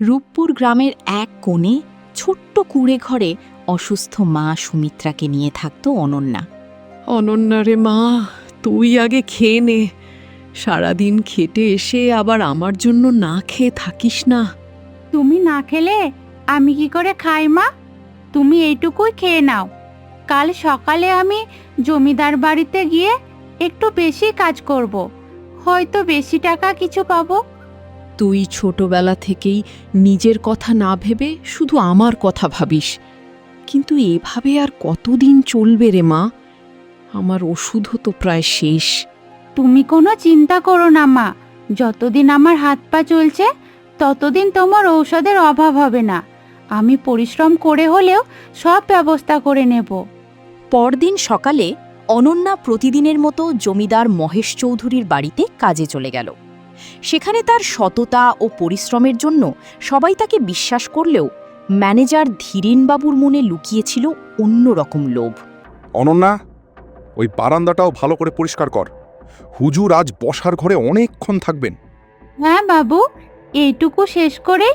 রূপপুর গ্রামের এক কোণে ছোট্ট কুঁড়ে ঘরে অসুস্থ মা সুমিত্রাকে নিয়ে থাকত অনন্যা। অনন্যা রে মা, তুই আগে খেয়ে নে। সারাদিন খেটে এসে আবার আমার জন্য না খেয়ে থাকিস না। তুমি না খেলে আমি কি করে খাই মা? তুমি এইটুকুই খেয়ে নাও। কাল সকালে আমি জমিদার বাড়িতে গিয়ে একটু বেশি কাজ করব, হয়তো বেশি টাকা কিছু পাবো। তুই ছোটবেলা থেকেই নিজের কথা না ভেবে শুধু আমার কথা ভাবিস, কিন্তু এভাবে আর কতদিন চলবে রে মা? আমার ওষুধও তো প্রায় শেষ। তুমি কোনো চিন্তা করো না মা, যতদিন আমার হাত পা চলছে ততদিন তোমার ঔষধের অভাব হবে না। আমি পরিশ্রম করে হলেও সব ব্যবস্থা করে নেব। পরদিন সকালে অনন্যা প্রতিদিনের মতো জমিদার মহেশ চৌধুরীর বাড়িতে কাজে চলে গেল। সেখানে তার সততা ও পরিশ্রমের জন্য সবাই তাকে বিশ্বাস করলেও ম্যানেজার ধীরেনবাবুর মনে লুকিয়েছিল অন্যরকম লোভ। অনন্যা, ওই বারান্দাটাও ভালো করে পরিষ্কার কর। হুজুর আজ বসার ঘরে অনেকক্ষণ থাকবেন। হ্যাঁ বাবু, এইটুকু শেষ করে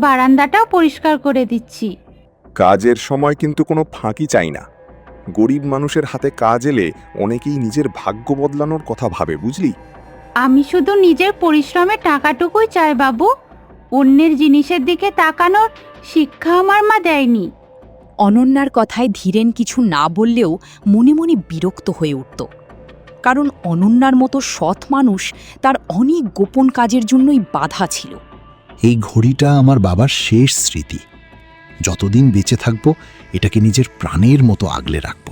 বারান্দাটাও পরিষ্কার করে দিচ্ছি। কাজের সময় কিন্তু কোনো ফাঁকি চাই না। গরিব মানুষের হাতে কাজ এলে অনেকেই নিজের ভাগ্য বদলানোর কথা ভাবে, বুঝলি? আমি শুধু নিজের পরিশ্রমের টাকাটুকুই চাই বাবু। অন্যের জিনিসের দিকে তাকানোর শিক্ষা আমার মা দেয়নি। অনন্যার কথায় ধীরেন কিছু না বললেও মনে মনে বিরক্ত হয়ে উঠত, কারণ অনন্যার মতো সৎ মানুষ তার অনেক গোপন কাজের জন্যই বাধা ছিল। এই ঘড়িটা আমার বাবার শেষ স্মৃতি। যতদিন বেঁচে থাকব এটাকে নিজের প্রাণের মতো আগলে রাখব।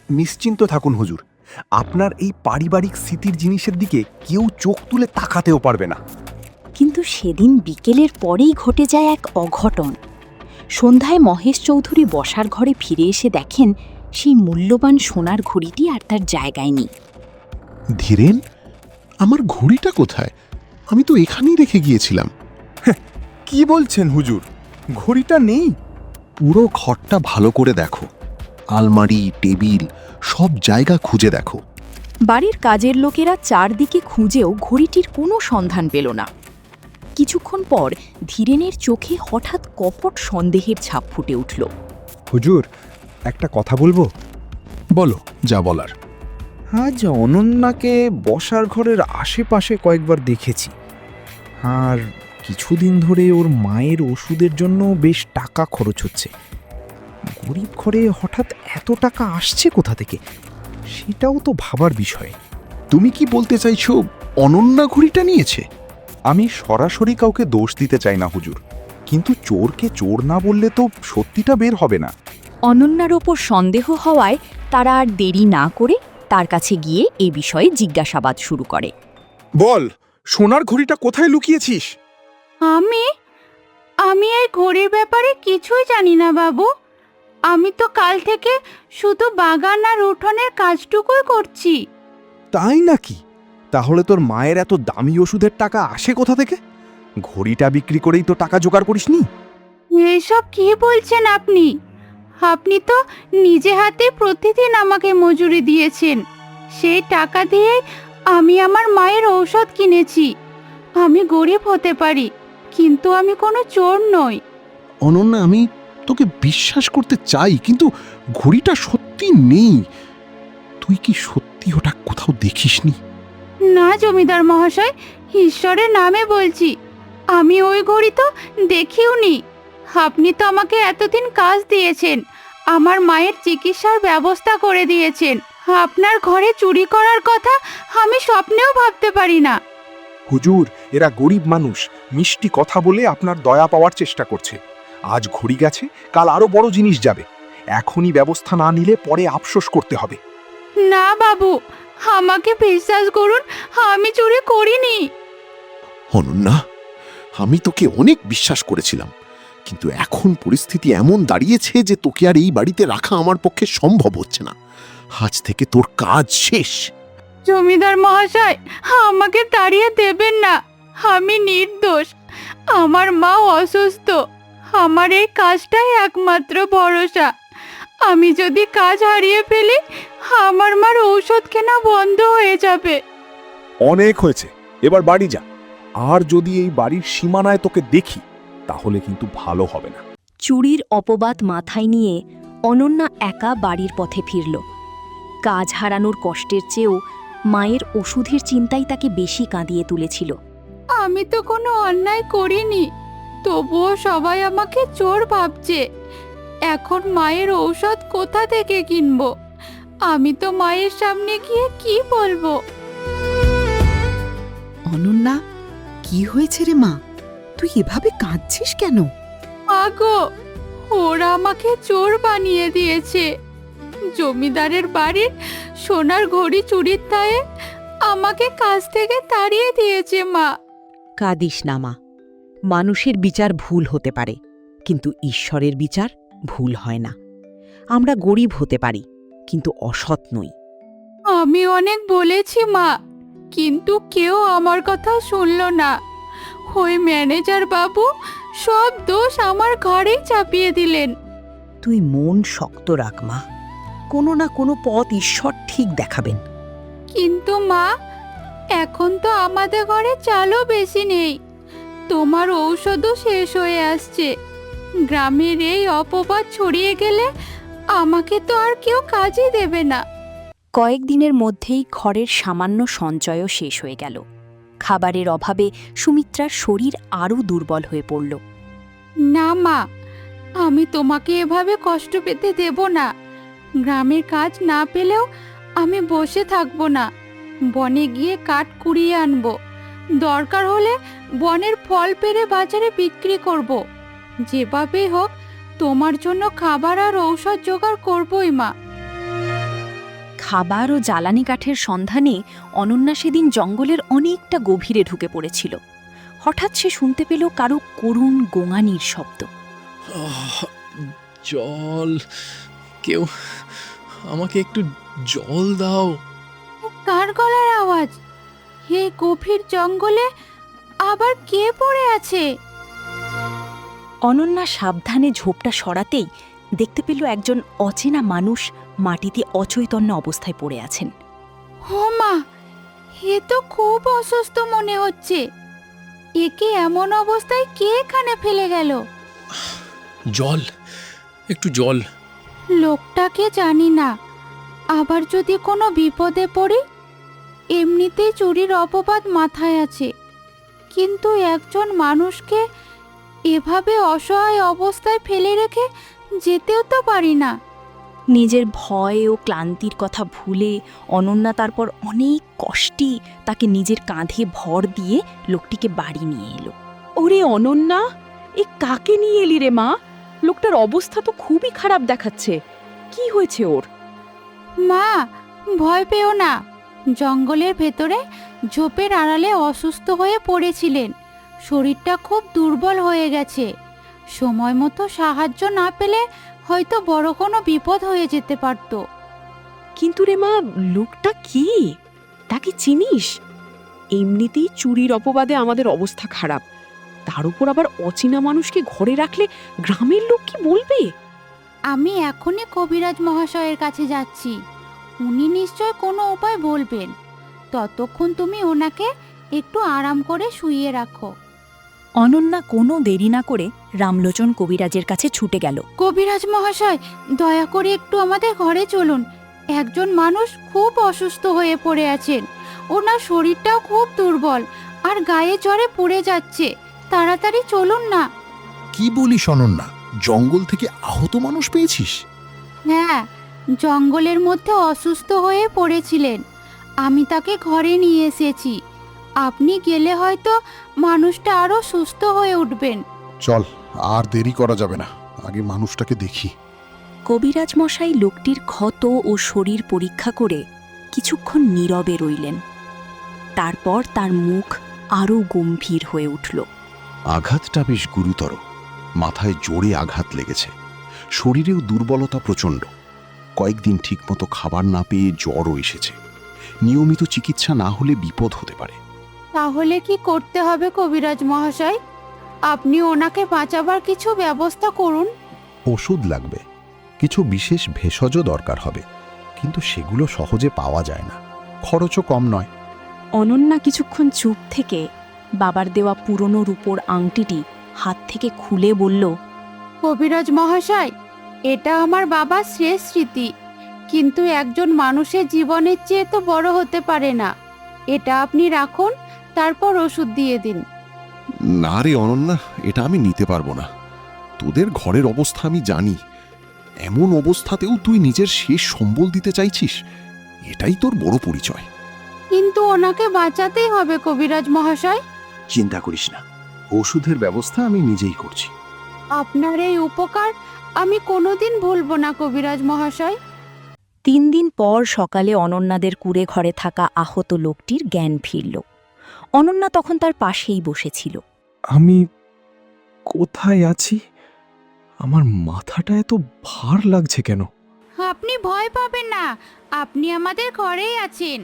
নিশ্চিন্ত থাকুন হুজুর, আপনার এই পারিবারিক স্মৃতির জিনিসের দিকে কেউ চোখ তুলে তাকাতেও পারবে না। কিন্তু সেদিন বিকেলের পরেই ঘটে যায় এক অঘটন। সন্ধ্যায় মহেশ চৌধুরী বসার ঘরে ফিরে এসে দেখেন সেই মূল্যবান সোনার ঘড়িটি আর তার জায়গায় নেই। ধীরেন, আমার ঘড়িটা কোথায়? আমি তো এখানেই রেখে গিয়েছিলাম। কি বলছেন হুজুর, ঘড়িটা নেই? পুরো ঘরটা ভালো করে দেখো, আলমারি, টেবিল, সব জায়গা খুঁজে দেখো। বাড়ির কাজের লোকেরা চারদিকে খুঁজেও ঘড়িটির কোনো সন্ধান পেল না। কিছুক্ষণ পর ধীরেনের চোখে হঠাৎ কপট সন্দেহের ছাপ ফুটে উঠল। হুজুর, একটা কথা বলবো? বলো, যা বলার। আজ অনন্যাকে বসার ঘরের আশেপাশে কয়েকবার দেখেছি, আর কিছুদিন ধরে ওর মায়ের ওষুধের জন্য বেশ টাকা খরচ হচ্ছে। গরিব ঘরে হঠাৎ এত টাকা আসছে কোথা থেকে, সেটাও তো ভাবার বিষয়। তুমি কি বলতে চাইছো অনন্যা ঘড়িটা নিয়েছে? আমি সরাসরি কাউকে দোষ দিতে চাই না হুজুর, কিন্তু চোরকে চোর না বললে তো সত্যিটা বের হবে না। অনন্যার ওপর সন্দেহ হওয়ায় তারা আর দেরি না করে তার কাছে গিয়ে এ বিষয়ে জিজ্ঞাসাবাদ শুরু করে। বল, সোনার ঘড়িটা কোথায় লুকিয়েছিস? আমি আমি এই ঘড়ির ব্যাপারে কিছুই জানি না বাবু। আমি তো কাল থেকে শুধু বাগান আর উঠোনের কাজটুকুই করছি। তাই নাকি? তাহলে তোর মায়ের এত দামি ওষুধের টাকা আসে কোথা থেকে? ঘড়িটা বিক্রি করেই তো টাকা জোগাড় করিসনি? এসব কি বলছেন আপনি? আপনি তো নিজে হাতে প্রতিদিন আমাকে মজুরি দিয়েছেন। সেই টাকা দিয়ে আমি আমার মায়ের ঔষধ কিনেছি। আমি গরিব হতে পারি, কিন্তু আমি কোনো চোর নই। অনন্যা, আমি তোকে বিশ্বাস করতে চাই, কিন্তু ঘড়িটা সত্যি নেই। তুই কি সত্যি ওটা কোথাও দেখিসনি? না জমিদার মহাশয়, ঈশ্বরের নামে বলছি, আমি ওই ঘড়ি তো দেখিওনি। আপনি তো আমাকে এতদিন কাজ দিয়েছেন, আমার মায়ের চিকিৎসার ব্যবস্থা করে দিয়েছেন। আপনার ঘরে চুরি করার কথা আমি স্বপ্নেও ভাবতে পারি না। হুজুর, এরা গরিব মানুষ, মিষ্টি কথা বলে আপনার দয়া পাওয়ার চেষ্টা করছে। আজ ঘড়ি গেছে, কাল আরো বড় জিনিস যাবে। এখনই ব্যবস্থা না নিলে পরে আফসোস করতে হবে। না বাবু, আমাকে বিশ্বাস করুন, আমি চুরি করিনি। অনন্যা, আমি তোকে অনেক বিশ্বাস করেছিলাম, কিন্তু এখন পরিস্থিতি এমন দাঁড়িয়েছে যে তোকে আর এই বাড়িতে রাখা আমার পক্ষে সম্ভব হচ্ছে না। আজ থেকে তোর কাজ শেষ। জমিদার মহাশয়, আমাকে তাড়িয়ে দেবেন না। আমি নির্দোষ, আমার মা অসুস্থ। আমার এই কাজটাই একমাত্র ভরসা। আমি যদি কাজ হারিয়ে ফেলি, আমার মার ঔষধ কেনা বন্ধ হয়ে যাবে। অনেক হয়েছে, এবার বাড়ি যা। আর যদি এই বাড়ির সীমানায় তোকে দেখি, তাহলে কিন্তু ভালো হবে না। চুরির অপবাদ মাথায় নিয়ে অনন্যা একা বাড়ির পথে ফিরল। কাজ হারানোর কষ্টের চেয়েও মায়ের ওষুধের চিন্তাই তাকে বেশি কাঁদিয়ে তুলেছিল। আমি তো কোনো অন্যায় করিনি, তবুও সবাই আমাকে চোর ভাবছে। এখন মায়ের ঔষধ কোথা থেকে কিনবো? আমি তো মায়ের সামনে গিয়ে কি বলবো? অনন্যা, কি হয়েছে রে মা? তুই এভাবে কাঁদছিস কেন? মাগো, ওরা আমাকে চোর বানিয়ে দিয়েছে। জমিদারের বাড়ির সোনার ঘড়ি চুরির দায়ে আমাকে কাজ থেকে তাড়িয়ে দিয়েছে মা। কাঁদিস না মা, মানুষের বিচার ভুল হতে পারে, কিন্তু ঈশ্বরের বিচার ভুল হয় না। আমরা গরিব হতে পারি, কিন্তু অসৎ নই। আমি অনেক বলেছি মা, কিন্তু কেউ আমার কথা শুনল না। ওই ম্যানেজার বাবু সব দোষ আমার ঘাড়েই চাপিয়ে দিলেন। তুই মন শক্ত রাখ মা, কোনো না কোনো পথ ঈশ্বর ঠিক দেখাবেন। কিন্তু মা, এখন তো আমাদের ঘরে চালও বেশি নেই, তোমার ঔষধও শেষ হয়ে আসছে। গ্রামের এই অপবাদ ছড়িয়ে গেলে আমাকে তো আর কেউ কাজই দেবে না। কয়েকদিনের মধ্যেই ঘরের সামান্য সঞ্চয়ও শেষ হয়ে গেল। খাবারের অভাবে সুমিত্রার শরীর আরও দুর্বল হয়ে পড়ল। না মা, আমি তোমাকে এভাবে কষ্ট পেতে দেব না। গ্রামের কাজ না পেলেও আমি বসে থাকবো না, বনে গিয়ে কাঠ কুড়িয়ে আনবো। দরকার হলে বনের ফল পেড়ে বাজারে বিক্রি করব। যেভাবেই হোক তোমার জন্য খাবার আর ঔষধ জোগাড় করবই মা। খাবার ও জ্বালানি কাঠের সন্ধানে অনন্যা সেদিন জঙ্গলের অনেকটা গভীরে ঢুকে পড়েছিল। হঠাৎ সে শুনতে পেল কারো করুণ গোঙানির শব্দ। জল, কেউ আমাকে একটু জল দাও। কার গলার আওয়াজ? হে গভীর জঙ্গলে আবার কে পড়ে আছে? অনন্যা সাবধানে ঝোপটা সরাতেই দেখতে পেল একজন অচেনা মানুষ মাটিতে অচৈতন্য অবস্থায় পড়ে আছেন। ও মা, এ তো খুব অসুস্থ মনে হচ্ছে। একে এমন অবস্থায় কে এখানে ফেলে গেল? জল, একটু জল। লোকটাকে জানি না, আবার যদি কোনো বিপদে পড়ি। এমনিতেই চুরির অপবাদ মাথায় আছে, কিন্তু একজন মানুষকে এভাবে অসহায় অবস্থায় ফেলে রেখে যেতেও তো পারি না। নিজের ভয় ও ক্লান্তির কথা ভুলে অনন্যা তারপর অনেক কষ্টে তাকে নিজের কাঁধে ভর দিয়ে লোকটিকে বাড়ি নিয়ে এলো। ওরে অনন্যা, এ কাকে নিয়ে এলি রে মা? লোকটার অবস্থা তো খুবই খারাপ দেখাচ্ছে। কি হয়েছে ওর? মা, ভয় পেও না। জঙ্গলের ভেতরে ঝোপের আড়ালে অসুস্থ হয়ে পড়েছিলেন। শরীরটা খুব দুর্বল হয়ে গেছে। সময় মতো সাহায্য না পেলে হয়তো বড় কোনো বিপদ হয়ে যেতে পারত। কিন্তু রে মা, লোকটা কি? তাকে চিনিস? এমনিতেই চুরির অপবাদে আমাদের অবস্থা খারাপ, তার উপর আবার অচেনা মানুষকে ঘরে রাখলে গ্রামের লোক কি বলবে? আমি এখনই কবিরাজ মহাশয়ের কাছে যাচ্ছি। উনি নিশ্চয় কোনো উপায় বলবেন। ততক্ষণ তুমি ওনাকে একটু আরাম করে শুইয়ে রাখো। অনন্যা কোনো দেরি না করে রামলোচন কবিরাজের কাছে ছুটে গেল। কবিরাজ মহাশয়, দয়া করে একটু আমাদের ঘরে চলুন। একজন মানুষ খুব অসুস্থ হয়ে পড়ে আছেন। ওনার শরীরটাও খুব দুর্বল আর গায়ে জ্বরে পড়ে যাচ্ছে। তাড়াতাড়ি চলুন না। কি বলিস অনন্যা, জঙ্গল থেকে আহত মানুষ পেয়েছিস? হ্যাঁ, জঙ্গলের মধ্যে অসুস্থ হয়ে পড়েছিলেন। আমি তাকে ঘরে নিয়ে এসেছি। আপনি গেলে হয়তো মানুষটা আরো সুস্থ হয়ে উঠবেন। চল, আর দেরি করা যাবে না, আগে মানুষটাকে দেখি। কবিরাজ মশাই লোকটির ক্ষত ও শরীর পরীক্ষা করে কিছুক্ষণ নীরবে রইলেন। তারপর তার মুখ আরও গম্ভীর হয়ে উঠল। আঘাতটা বেশ গুরুতর, মাথায় জোরে আঘাত লেগেছে, শরীরেও দুর্বলতা প্রচণ্ড। কয়েকদিন ঠিকমতো খাবার না পেয়ে জ্বরও এসেছে। নিয়মিত চিকিৎসা না হলে বিপদ হতে পারে। তাহলে কি করতে হবে কবিরাজ মহাশয়? আপনি ওনাকে বাঁচাবার কিছু ব্যবস্থা করুন। ওষুধ লাগবে, কিছু বিশেষ ভেষজ দরকার হবে, কিন্তু সেগুলো সহজে পাওয়া যায় না, খরচও কম নয়। অনন্যা কিছুক্ষণ চুপ থেকে বাবার দেওয়া পুরনো রূপোর আংটিটি হাত থেকে খুলে বলল, কবিরাজ মহাশয়, এটা আমার বাবার শেষ স্মৃতি, কিন্তু একজন মানুষের জীবনের চেয়ে তো বড় হতে পারে না। এটা আপনি রাখুন, তারপর ওষুধ দিয়ে দিন। না রে অনন্যা, এটা আমি নিতে পারবো না। তোদের ঘরের অবস্থা আমি জানি। এমন অবস্থাতেও তুই নিজের শেষ সম্বল দিতে চাইছিস, এটাই তোর বড় পরিচয়। কিন্তু ওনাকে বাঁচাতেই হবে কবিরাজ মহাশয়। চিন্তা করিস না, ওষুধের ব্যবস্থা আমি নিজেই করছি। আপনার এই উপকার আমি কোনোদিন ভুলবো না কবিরাজ মহাশয়। 3 দিন পর সকালে অনন্যাদের কুঁড়ে ঘরে থাকা আহত লোকটির জ্ঞান ফিরল। অনন্যা তখন তার পাশেই বসেছিল। আমি কোথায় আছি? আমার মাথাটা এত ভার লাগছে কেন? আপনি ভয় পাবেন না, আপনি আমাদের ঘরেই আছেন।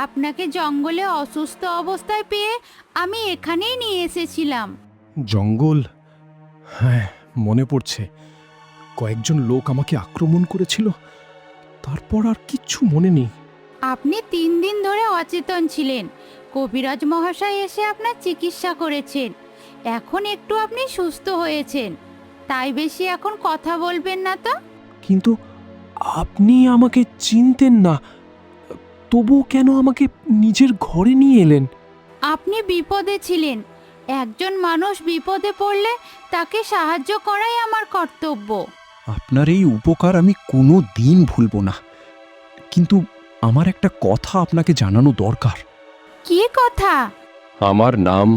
আপনাকে জঙ্গলে অসুস্থ অবস্থায় পেয়ে আমি এখানেই নিয়ে এসেছিলাম। জঙ্গল? হ্যাঁ, মনে পড়ছে। কয়েকজন লোক আমাকে আক্রমণ করেছিল, তারপর আর কিচ্ছু মনে নেই। আপনি 3 দিন ধরে অচেতন ছিলেন। কবিরাজ মহাশয় এসে আপনার চিকিৎসা করেছেন। এখন একটু আপনি সুস্থ হয়েছেন, তাই বেশি এখন কথা বলবেন না তো। কিন্তু আপনি আমাকে চিনতেন না, তবু কেন আমাকে নিজের ঘরে নিয়ে এলেন? আপনি বিপদে ছিলেন। একজন মানুষ বিপদে পড়লে তাকে সাহায্য করাই আমার কর্তব্য। আপনার এই উপকার আমি কোনো দিন ভুলব না, কিন্তু আমার একটা কথা আপনাকে জানানো দরকার। কি কথা? আমার নাম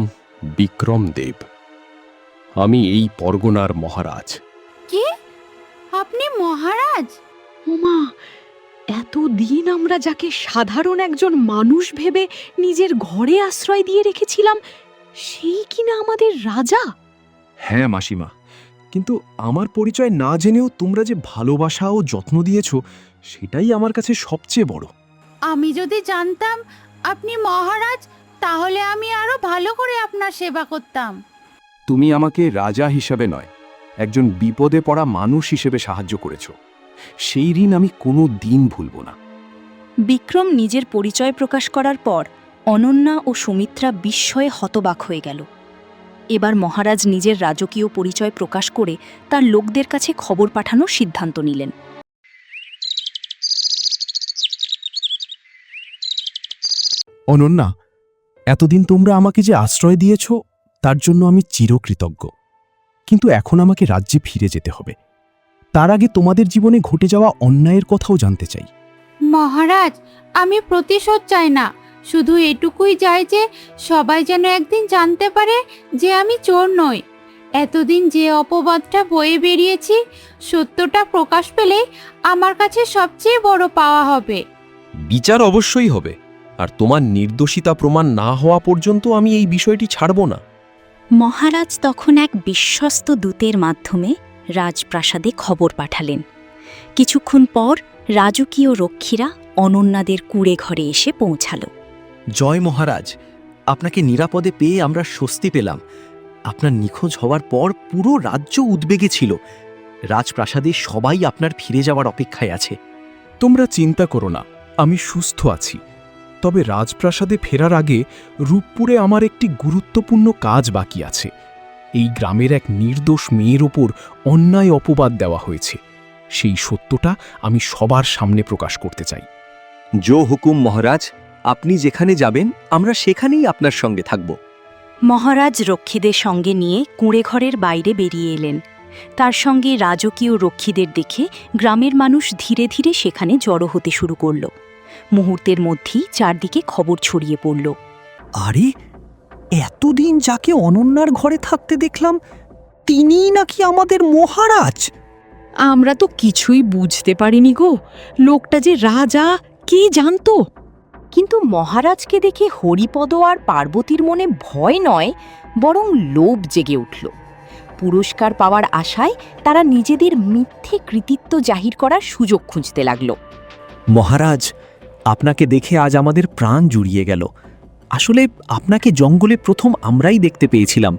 বিক্রম দেব। আমি এই পরগনার মহারাজ। কি? আপনি মহারাজ? ওমা, এতদিন আমরা যাকে সাধারণ একজন মানুষ ভেবে নিজের ঘরে আশ্রয় দিয়ে রেখেছিলাম, সেই কিনা আমাদের রাজা? হ্যাঁ মাসিমা, কিন্তু আমার পরিচয় না জেনেও তোমরা যে ভালোবাসা ও যত্ন দিয়েছ, সেটাই আমার কাছে সবচেয়ে বড়। আমি যদি জানতাম আপনি মহারাজ, তাহলে আমি আরো ভালো করে আপনার সেবা করতাম। তুমি আমাকে রাজা হিসাবে নয়, একজন বিপদে পড়া মানুষ হিসেবে সাহায্য করেছ। সেই ঋণ আমি কোনো দিন ভুলব না। বিক্রম নিজের পরিচয় প্রকাশ করার পর অনন্যা ও সুমিত্রা বিস্ময়ে হতবাক হয়ে গেল। এবার মহারাজ নিজের রাজকীয় পরিচয় প্রকাশ করে তার লোকদের কাছে খবর পাঠানোর সিদ্ধান্ত নিলেন। অনন্যা, এতদিন তোমরা আমাকে যে আশ্রয় দিয়েছ, তার জন্য আমি চিরকৃতজ্ঞ। কিন্তু এখন আমাকে রাজ্যে ফিরে যেতে হবে। তার আগে তোমাদের জীবনে ঘটে যাওয়া অন্যায়ের কথাও জানতে চাই। মহারাজ, আমি প্রতিশোধ চাই না, শুধু এটুকুই চাই যে সবাই যেন একদিন জানতে পারে যে আমি চোর নই। এতদিন যে অপবাদটা বয়ে বেরিয়েছি, সত্যটা প্রকাশ পেলেই আমার কাছে সবচেয়ে বড় পাওয়া হবে। বিচার অবশ্যই হবে, আর তোমার নির্দোষিতা প্রমাণ না হওয়া পর্যন্ত আমি এই বিষয়টি ছাড়ব না। মহারাজ তখন এক বিশ্বস্ত দূতের মাধ্যমে রাজপ্রাসাদে খবর পাঠালেন। কিছুক্ষণ পর রাজকীয় রক্ষীরা অনন্যাদের কুঁড়ে ঘরে এসে পৌঁছাল। জয় মহারাজ, আপনাকে নিরাপদে পেয়ে আমরা স্বস্তি পেলাম। আপনার নিখোঁজ হওয়ার পর পুরো রাজ্য উদ্বেগে ছিল। রাজপ্রাসাদে সবাই আপনার ফিরে যাওয়ার অপেক্ষায় আছে। তোমরা চিন্তা করো না, আমি সুস্থ আছি। তবে রাজপ্রাসাদে ফেরার আগে রূপপুরে আমার একটি গুরুত্বপূর্ণ কাজ বাকি আছে। এই গ্রামের এক নির্দোষ মেয়ের ওপর অন্যায় অপবাদ দেওয়া হয়েছে। সেই সত্যটা আমি সবার সামনে প্রকাশ করতে চাই। জো হুকুম মহারাজ, আপনি যেখানে যাবেন আমরা সেখানেই আপনার সঙ্গে থাকব। মহারাজ রক্ষীদের সঙ্গে নিয়ে কুঁড়ে ঘরের বাইরে বেরিয়ে এলেন। তার সঙ্গে রাজকীয় রক্ষীদের দেখে গ্রামের মানুষ ধীরে ধীরে সেখানে জড়ো হতে শুরু করল। মুহূর্তের মধ্যেই চারদিকে খবর ছড়িয়ে পড়ল। আরে, এতদিন যাকে অনন্যার ঘরে থাকতে দেখলাম, তিনিই নাকি আমাদের মহারাজ। আমরা তো কিছুই বুঝতে পারিনি গো, লোকটা যে রাজা কে জানতো। কিন্তু মহারাজকে দেখে হরিপদ আর পার্বতীর মনে ভয় নয়, বরং লোভ জেগে উঠল। পুরস্কার পাওয়ার আশায় তারা নিজেদের মিথ্যে কৃতিত্ব জাহির করার সুযোগ খুঁজতে লাগল। মহারাজ, আপনাকে দেখে আজ আমাদের প্রাণ জুড়িয়ে গেল। আসলে আপনাকে জঙ্গলে প্রথম আমরাই দেখতে পেয়েছিলাম।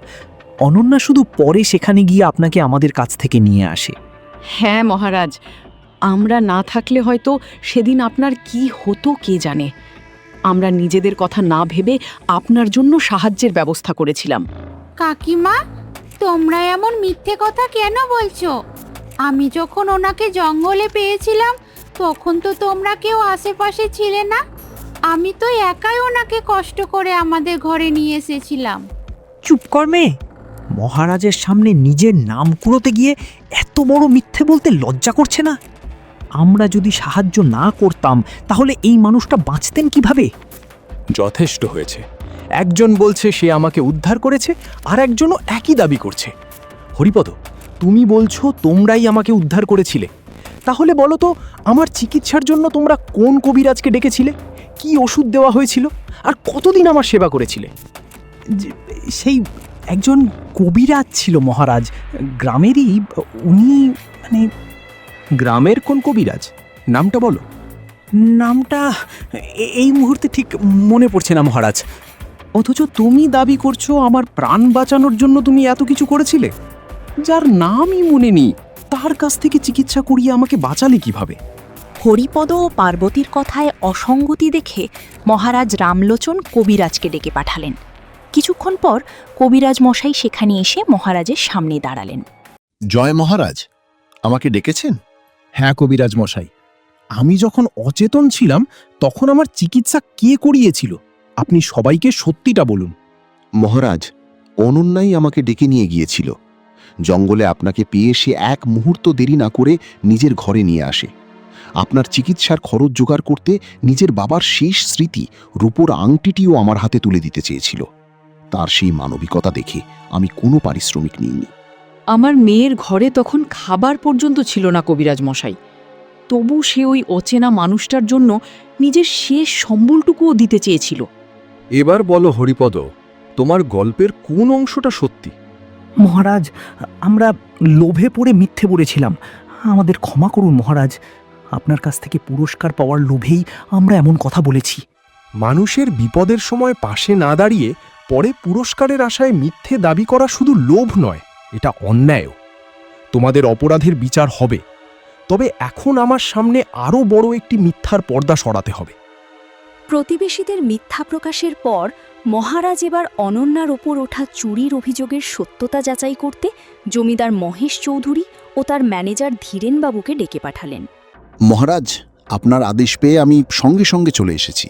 অনন্যা শুধু পরে সেখানে গিয়ে আপনাকে আমাদের কাছ থেকে নিয়ে আসে। হ্যাঁ মহারাজ, আমরা না থাকলে হয়তো সেদিন আপনার কি হতো কে জানে। আমরা নিজেদের কথা না ভেবে আপনার জন্য সাহায্যের ব্যবস্থা করেছিলাম। কাকিমা, তোমরা এমন মিথ্যে কথা কেন বলছো? আমি যখন ওনাকে জঙ্গলে পেয়েছিলাম তখন তো তোমরা কেউ আশেপাশে ছিলে না। আমি তো একাই ওনাকে কষ্ট করে আমাদের ঘরে নিয়ে এসেছিলাম। চুপ কর মেয়ে। মহারাজের সামনে নিজের নাম কুড়োতে গিয়ে এত বড় মিথ্যে বলতে লজ্জা করছে না? আমরা যদি সাহায্য না করতাম তাহলে এই মানুষটা বাঁচতেন কিভাবে? যথেষ্ট হয়েছে। একজন বলছে সে আমাকে উদ্ধার করেছে, আর একজনও একই দাবি করছে। হরিপদ, তুমি বলছো তোমরাই আমাকে উদ্ধার করেছিলে। তাহলে বলো তো, আমার চিকিৎসার জন্য তোমরা কোন কবিরাজকে ডেকেছিলে? কি ওষুধ দেওয়া হয়েছিল? আর কতদিন আমার সেবা করেছিলে? সেই একজন কবিরাজ ছিল মহারাজ, গ্রামেরই। উনি মানে গ্রামের কোন কবিরাজ? নামটা বলো। নামটা এই মুহূর্তে ঠিক মনে পড়ছে না মহারাজ। অথচ তুমি দাবি করছো আমার প্রাণ বাঁচানোর জন্য তুমি এত কিছু করেছিলে। যার নামই মনে নেই তার কাছ থেকে চিকিৎসা করিয়ে আমাকে বাঁচালে কিভাবে? হরিপদ ও পার্বতীর কথায় অসঙ্গতি দেখে মহারাজ রামলোচন কবিরাজকে ডেকে পাঠালেন। কিছুক্ষণ পর কবিরাজ মশাই সেখানে এসে মহারাজের সামনে দাঁড়ালেন। জয় মহারাজ, আমাকে ডেকেছেন? হ্যাঁ কবিরাজ মশাই, আমি যখন অচেতন ছিলাম তখন আমার চিকিৎসা কে করিয়েছিল? আপনি সবাইকে সত্যিটা বলুন। মহারাজ, অনন্যাই আমাকে ডেকে নিয়ে গিয়েছিল। জঙ্গলে আপনাকে পেয়ে সে এক মুহূর্ত দেরি না করে নিজের ঘরে নিয়ে আসে। আপনার চিকিৎসার খরচ জোগাড় করতে নিজের বাবার শেষ স্মৃতি রূপোর আংটিটিও আমার হাতে তুলে দিতে চেয়েছিল। তার সেই মানবিকতা দেখে আমি কোনো পারিশ্রমিক নিইনি। আমার মেয়ের ঘরে তখন খাবার পর্যন্ত ছিল না কবিরাজ মশাই, তবু সে ওই অচেনা মানুষটার জন্য নিজের শেষ সম্বলটুকুও দিতে চেয়েছিল। এবার বলো হরিপদ, তোমার গল্পের কোন অংশটা সত্যি? মহারাজ, আমরা লোভে পড়ে মিথ্যে বলেছিলাম। আমাদের ক্ষমা করুন মহারাজ। আপনার কাছ থেকে পুরস্কার পাওয়ার লোভেই আমরা এমন কথা বলেছি। মানুষের বিপদের সময় পাশে না দাঁড়িয়ে পরে পুরস্কারের আশায় মিথ্যে দাবি করা শুধু লোভ নয়, এটা অন্যায়ও। তোমাদের অপরাধের বিচার হবে, তবে এখন আমার সামনে আরও বড় একটি মিথ্যার পর্দা সরাতে হবে। প্রতিবেশীদের মিথ্যা প্রকাশের পর মহারাজ এবার অনন্যার ওপর ওঠা চুরির অভিযোগের সত্যতা যাচাই করতে জমিদার মহেশ চৌধুরী ও তার ম্যানেজার ধীরেনবাবুকে ডেকে পাঠালেন। মহারাজ, আপনার আদেশ পেয়ে আমি সঙ্গে সঙ্গে চলে এসেছি।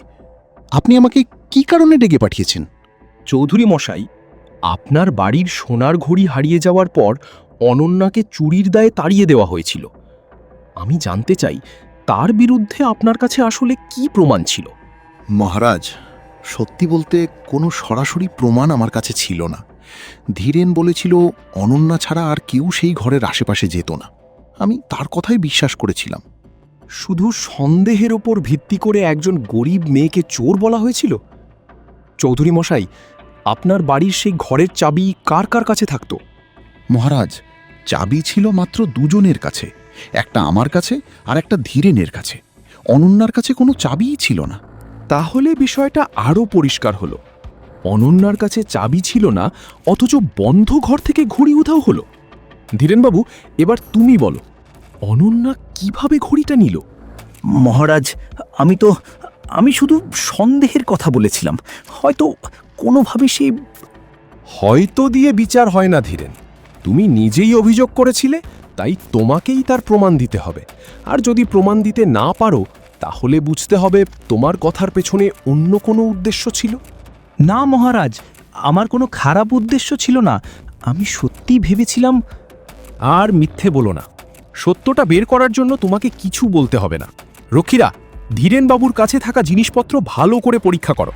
আপনি আমাকে কি কারণে ডেকে পাঠিয়েছেন? চৌধুরী মশাই, আপনার বাড়ির সোনার ঘড়ি হারিয়ে যাওয়ার পর অনন্যাকে চুরির দায়ে তাড়িয়ে দেওয়া হয়েছিল। আমি জানতে চাই তার বিরুদ্ধে আপনার কাছে আসলে কি প্রমাণ ছিল? মহারাজ, সত্যি বলতে কোনো সরাসরি প্রমাণ আমার কাছে ছিল না। ধীরেন বলেছিল অনন্যা ছাড়া আর কেউ সেই ঘরের আশেপাশে যেত না। আমি তার কথাই বিশ্বাস করেছিলাম। শুধু সন্দেহের ওপর ভিত্তি করে একজন গরিব মেয়েকে চোর বলা হয়েছিল? চৌধুরী মশাই, আপনার বাড়ির সেই ঘরের চাবি কার কার কাছে থাকত? মহারাজ, চাবি ছিল মাত্র দুজনের কাছে, একটা আমার কাছে আর একটা ধীরেনের কাছে। অনন্যার কাছে কোনো চাবিই ছিল না। তাহলে বিষয়টা আরও পরিষ্কার হলো। অনন্যার কাছে চাবি ছিল না, অথচ বন্ধ ঘর থেকে ঘড়ি উধাও হলো। ধীরেনবাবু, এবার তুমি বলো, অনন্যা কিভাবে ঘড়িটা নিল? মহারাজ, আমি শুধু সন্দেহের কথা বলেছিলাম। হয়তো কোনোভাবে সে... হয়তো দিয়ে বিচার হয় না ধীরেন। তুমি নিজেই অভিযোগ করেছিলে, তাই তোমাকেই তার প্রমাণ দিতে হবে। আর যদি প্রমাণ দিতে না পারো, তাহলে বুঝতে হবে তোমার কথার পেছনে অন্য কোনো উদ্দেশ্য ছিল। না মহারাজ, আমার কোনো খারাপ উদ্দেশ্য ছিল না। আমি সত্যিই ভেবেছিলাম... আর মিথ্যে বলো না। সত্যটা বের করার জন্য তোমাকে কিছু বলতে হবে না। রক্ষীরা, ধীরেনবাবুর কাছে থাকা জিনিসপত্র ভালো করে পরীক্ষা করো।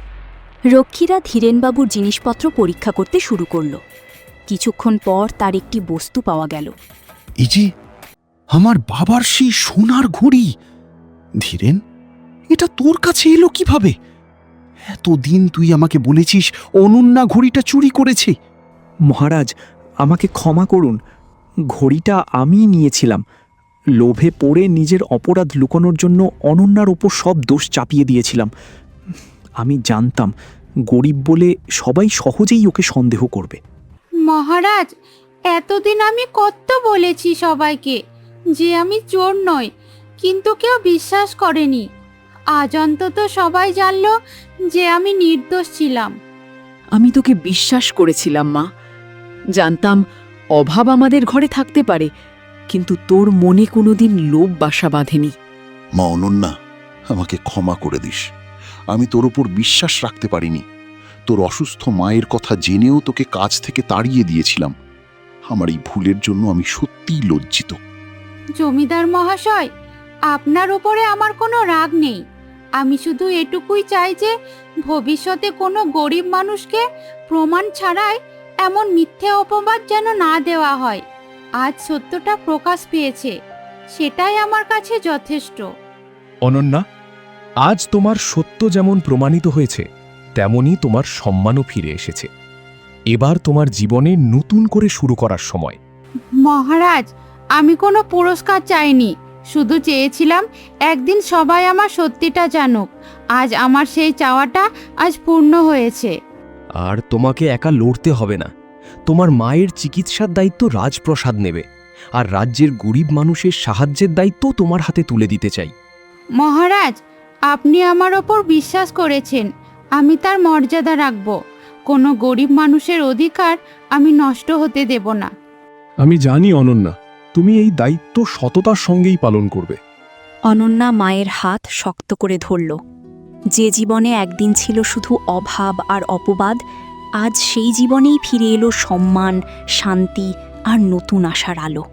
রক্ষীরা ধীরেনবাবুর জিনিসপত্র পরীক্ষা করতে শুরু করল। কিছুক্ষণ পর তার একটি বস্তু পাওয়া গেল। এই যে আমার বাবার সেই সোনার ঘড়ি। ধীরেন, এটা তোর কাছে এলো কিভাবে? এতদিন তুই আমাকে বলেছিস অনন্যা ঘড়িটা চুরি করেছে। মহারাজ, আমাকে ক্ষমা করুন। ঘড়িটা আমিই নিয়েছিলাম। লোভে পড়ে নিজের অপরাধ লুকানোর জন্য অনন্যার ওপর সব দোষ চাপিয়ে দিয়েছিলাম। আমি জানতাম গরিব বলে সবাই সহজেই ওকে সন্দেহ করবে। মহারাজ, এতদিন আমি কত বলেছি সবাইকে যে আমি চোর নই, কিন্তু কেউ বিশ্বাস করেনি। আজ অন্তত সবাই জানল যে আমি নির্দোষ ছিলাম। আমি তোকে বিশ্বাস করেছিলাম মা। জানতাম অভাব আমাদের ঘরে থাকতে পারে, কিন্তু তোর মনে কোনোদিন লোভ বাসা বাঁধেনি। মা অনন্যা, আমাকে ক্ষমা করে দিস। আমি তোর উপর বিশ্বাস রাখতে পারিনি। তোর অসুস্থ মায়ের কথা জেনেও তোকে কাজ থেকে তাড়িয়ে দিয়েছিলাম। আমার এই ভুলের জন্য আমি সত্যিই লজ্জিত। জমিদার মহাশয়, আপনার উপরে আমার কোনো রাগ নেই। আমি শুধু এটুকুই চাই যে ভবিষ্যতে কোনো গরিব মানুষকে প্রমাণ ছাড়াই এমন মিথ্যে অপবাদ যেন না দেওয়া হয়। আজ সত্যটা প্রকাশ পেয়েছে, সেটাই আমার কাছে যথেষ্ট। অনন্যা, আজ তোমার সত্য যেমন প্রমাণিত হয়েছে, তেমনি তোমার সম্মানও ফিরে এসেছে। এবার তোমার জীবনে নতুন করে শুরু করার সময়। মহারাজ, আমি কোনো পুরস্কার চাইনি, শুধু চেয়েছিলাম একদিন সবাই আমার সত্যিটা জানুক। আজ আমার সেই চাওয়াটা আজ পূর্ণ হয়েছে। আর তোমাকে একা লড়তে হবে না। তোমার মায়ের চিকিৎসার দায়িত্ব রাজপ্রসাদ নেবে, আর রাজ্যের গরিব মানুষের সাহায্যের দায়িত্ব তোমার হাতে তুলে দিতে চাই। মহারাজ, আপনি আমার ওপর বিশ্বাস করেছেন, আমি তার মর্যাদা রাখব। কোনো গরিব মানুষের অধিকার আমি নষ্ট হতে দেব না। আমি জানি অনন্যা, তুমি এই দায়িত্ব সততার সঙ্গেই পালন করবে। অনন্যা মায়ের হাত শক্ত করে ধরল। যে জীবনে একদিন ছিল শুধু অভাব আর অপবাদ, আজ সেই জীবনেই ফিরে এলো সম্মান, শান্তি আর নতুন আশার আলো।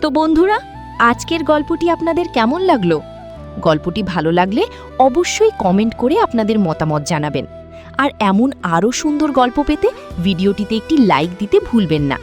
তো বন্ধুরা, আজকের গল্পটি আপনাদের কেমন লাগলো? গল্পটি ভালো লাগলে অবশ্যই কমেন্ট করে আপনাদের মতামত জানাবেন। আর এমন আরও সুন্দর গল্প পেতে ভিডিওটিতে একটি লাইক দিতে ভুলবেন না।